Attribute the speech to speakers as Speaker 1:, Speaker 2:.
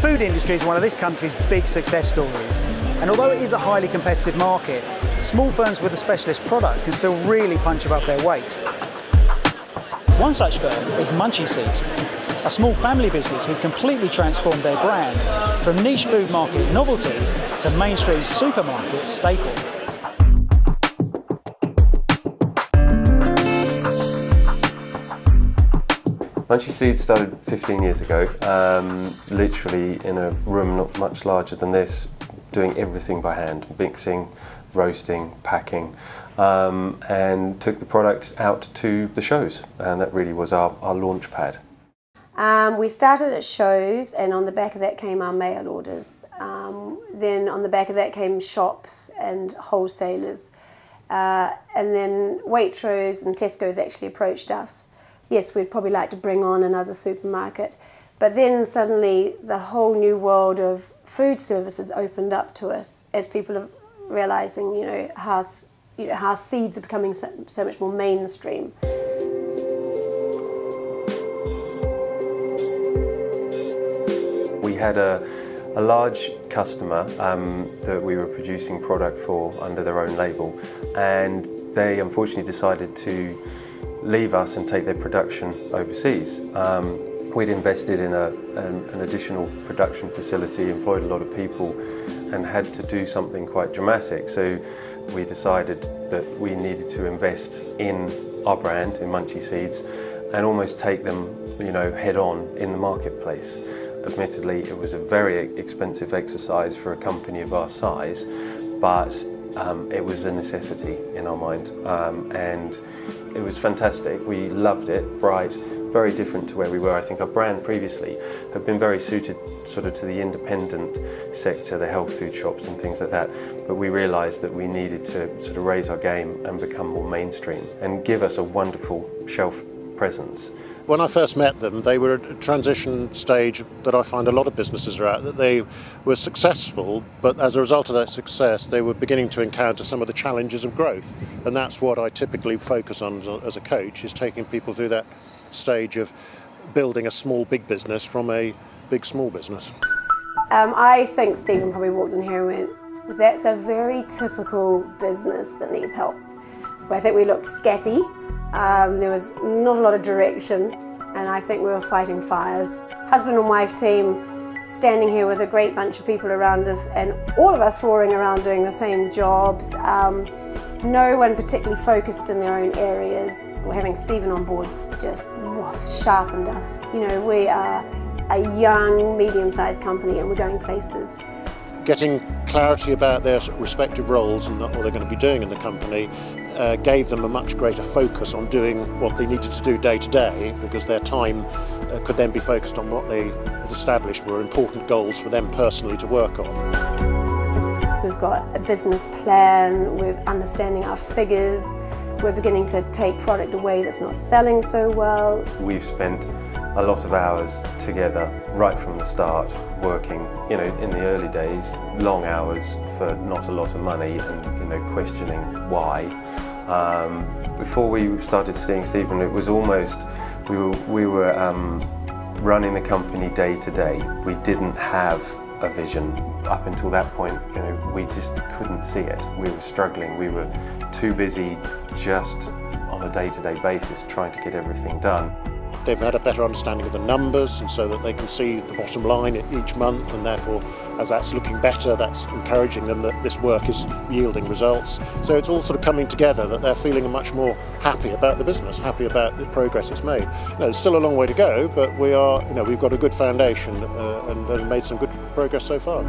Speaker 1: food industry is one of this country's big success stories. And although it is a highly competitive market, small firms with a specialist product can still really punch above their weight. One such firm is Munchy Seeds, a small family business who've completely transformed their brand from niche food market novelty to mainstream supermarket staple.
Speaker 2: Munchy Seeds started 15 years ago, literally in a room not much larger than this, doing everything by hand, mixing, roasting, packing, and took the product out to the shows, and that really was our launch pad.
Speaker 3: We started at shows, and on the back of that came our mail orders. Then on the back of that came shops and wholesalers, and then Waitrose and Tesco's actually approached us. Yes, we'd probably like to bring on another supermarket, but then suddenly the whole new world of food services opened up to us as people are realising, how seeds are becoming so much more mainstream.
Speaker 2: We had a large customer that we were producing product for under their own label, and they unfortunately decided to leave us and take their production overseas. We'd invested in an additional production facility, employed a lot of people, and had to do something quite dramatic. So we decided that we needed to invest in our brand, in Munchy Seeds, and almost take them, head on in the marketplace. Admittedly, it was a very expensive exercise for a company of our size, but it was a necessity in our mind, and it was fantastic. We loved it, bright, very different to where we were. I think our brand previously had been very suited sort of to the independent sector, the health food shops and things like that, but we realised that we needed to sort of raise our game and become more mainstream and give us a wonderful shelf presence.
Speaker 4: When I first met them, they were at a transition stage that I find a lot of businesses are at, that they were successful, but as a result of that success, they were beginning to encounter some of the challenges of growth. And that's what I typically focus on as a coach, is taking people through that stage of building a small big business from a big small business.
Speaker 3: I think Stephen probably walked in here and went, that's a very typical business that needs help. Where I think we looked scatty. There was not a lot of direction, and I think we were fighting fires. Husband and wife team standing here with a great bunch of people around us, and all of us roaring around doing the same jobs. No one particularly focused in their own areas. Having Stephen on board just sharpened us. We are a young, medium-sized company, and we're going places.
Speaker 4: Getting clarity about their respective roles and what they're going to be doing in the company gave them a much greater focus on doing what they needed to do day to day, because their time could then be focused on what they had established were important goals for them personally to work on.
Speaker 3: We've got a business plan, we're understanding our figures, we're beginning to take product away that's not selling so well. We've
Speaker 2: spent a lot of hours together right from the start, working, in the early days, long hours for not a lot of money, and questioning why. Before we started seeing Stephen, it was almost we were running the company day to day. We didn't have a vision up until that point. We just couldn't see it. We were struggling. We were too busy just on a day-to-day basis trying to get everything done.
Speaker 4: They've had a better understanding of the numbers, and so that they can see the bottom line each month, and therefore as that's looking better, that's encouraging them that this work is yielding results. So it's all sort of coming together, that they're feeling much more happy about the business, happy about the progress it's made. There's still a long way to go, but we've got a good foundation and made some good progress so far.